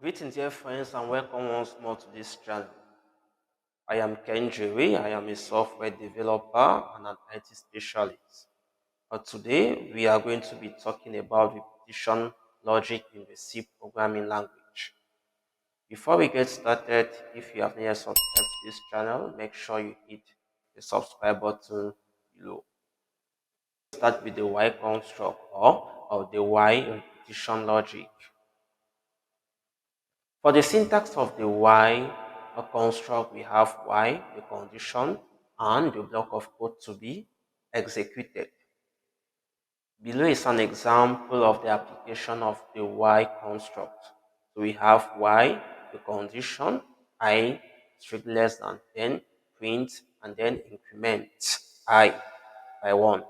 Greetings, dear friends, and welcome once more to this channel. I am 𝐅𝐨𝐥𝐥𝐨. I am a software developer and an IT specialist. Today, we are going to be talking about repetition logic in the C programming language. Before we get started, if you have not yet subscribed to this channel, make sure you hit the subscribe button below. Start with the while construct or the while repetition logic. For the syntax of the while construct, we have while, the condition, and the block of code to be executed. Below is an example of the application of the while construct. So we have while, the condition, I strict less than 10, print, and then increment I by 1.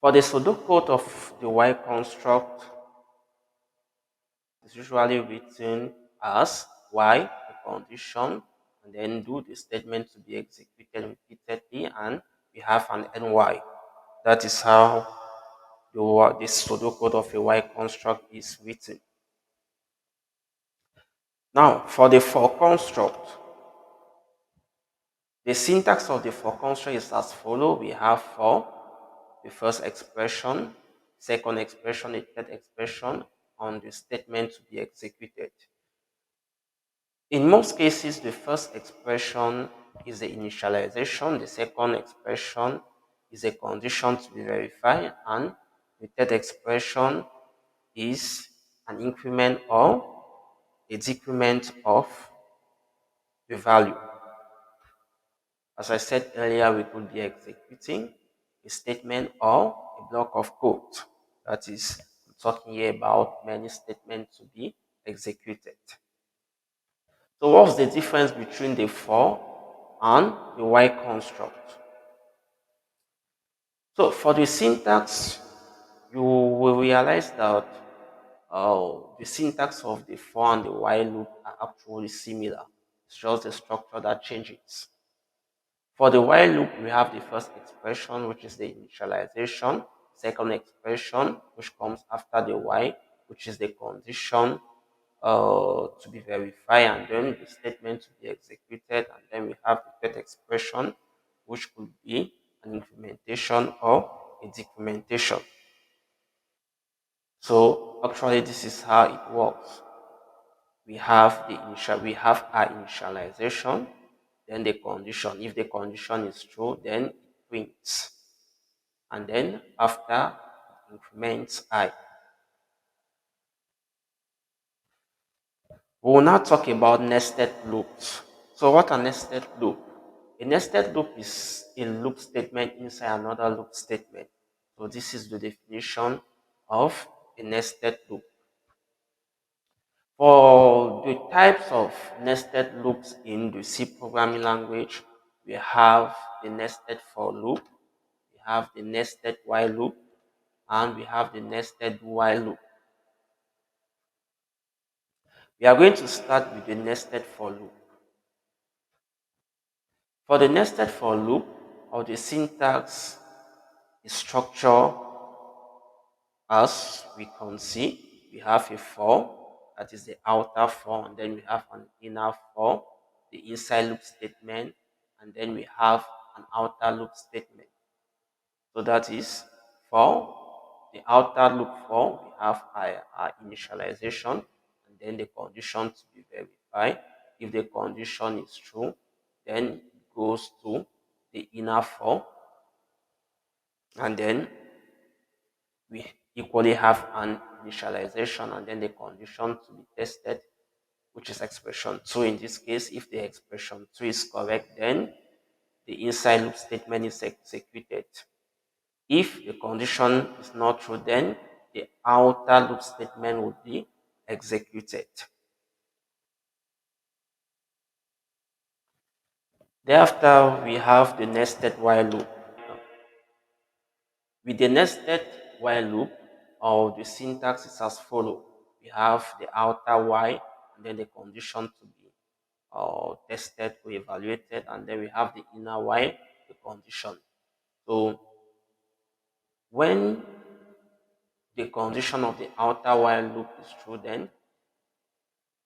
For the pseudocode of the while construct, it's usually written as while the condition and then do the statement to be executed repeatedly, and we have an ny. That is how this pseudocode of a while construct is written. Now, for the for construct, the syntax of the for construct is as follows. We have for the first expression, second expression, a third expression on the statement to be executed. In most cases, the first expression is the initialization, the second expression is a condition to be verified, and the third expression is an increment or a decrement of the value. As I said earlier, we could be executing a statement or a block of code. That is, I'm talking here about many statements to be executed. So what's the difference between the for and the while construct? So for the syntax, you will realize that the syntax of the for and the while loop are actually similar. It's just the structure that changes. For the while loop, we have the first expression, which is the initialization, second expression, which comes after the while, which is the condition to be verified, and then the statement to be executed, and then we have the third expression, which could be an implementation or a decrementation. So actually, this is how it works. We have our initialization, then the condition. If the condition is true, then it prints, and then after it increments I. We will now talk about nested loops. So what are nested loop? A nested loop is a loop statement inside another loop statement. So this is the definition of a nested loop. For the types of nested loops in the C programming language, we have the nested for loop, we have the nested while loop, and we have the nested while loop. We are going to start with the nested for loop. For the nested for loop, or the syntax is structured as we can see. We have a for, that is the outer for, and then we have an inner for, the inside loop statement, and then we have an outer loop statement. So that is for the outer loop for, we have our initialization, and then the condition to be verified. If the condition is true, then it goes to the inner for, and then we equally have an initialization and then the condition to be tested, which is expression 2. In this case, if the expression 2 is correct, then the inside loop statement is executed. If the condition is not true, then the outer loop statement would be executed. Thereafter, we have the nested while loop. With the nested while loop, or the syntax is as follows. We have the outer while, and then the condition to be tested or evaluated, and then we have the inner while, the condition. So when the condition of the outer while loop is true, then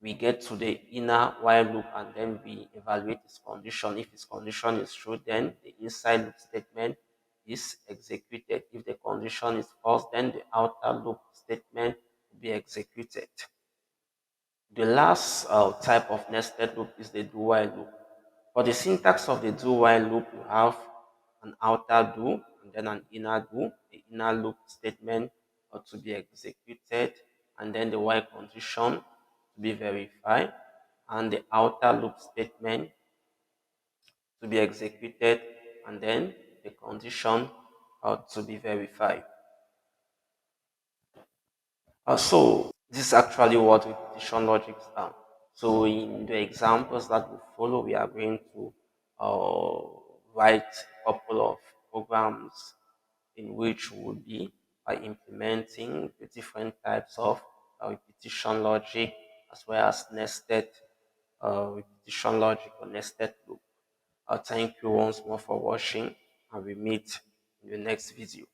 we get to the inner while loop and then we evaluate its condition. If its condition is true, then the inside loop statement is executed. If the condition is false, then the outer loop statement will be executed. The last type of nested loop is the do while loop. For the syntax of the do while loop, you have an outer do and then an inner do. The inner loop statement to be executed, and then the while condition to be verified, and the outer loop statement to be executed, and then the condition to be verified. So this is actually what repetition logics are. So in the examples that will follow, we are going to uh, write a couple of programs in which we will be implementing the different types of repetition logic as well as nested repetition logic or nested loop. Thank you once more for watching, and we meet in the next video.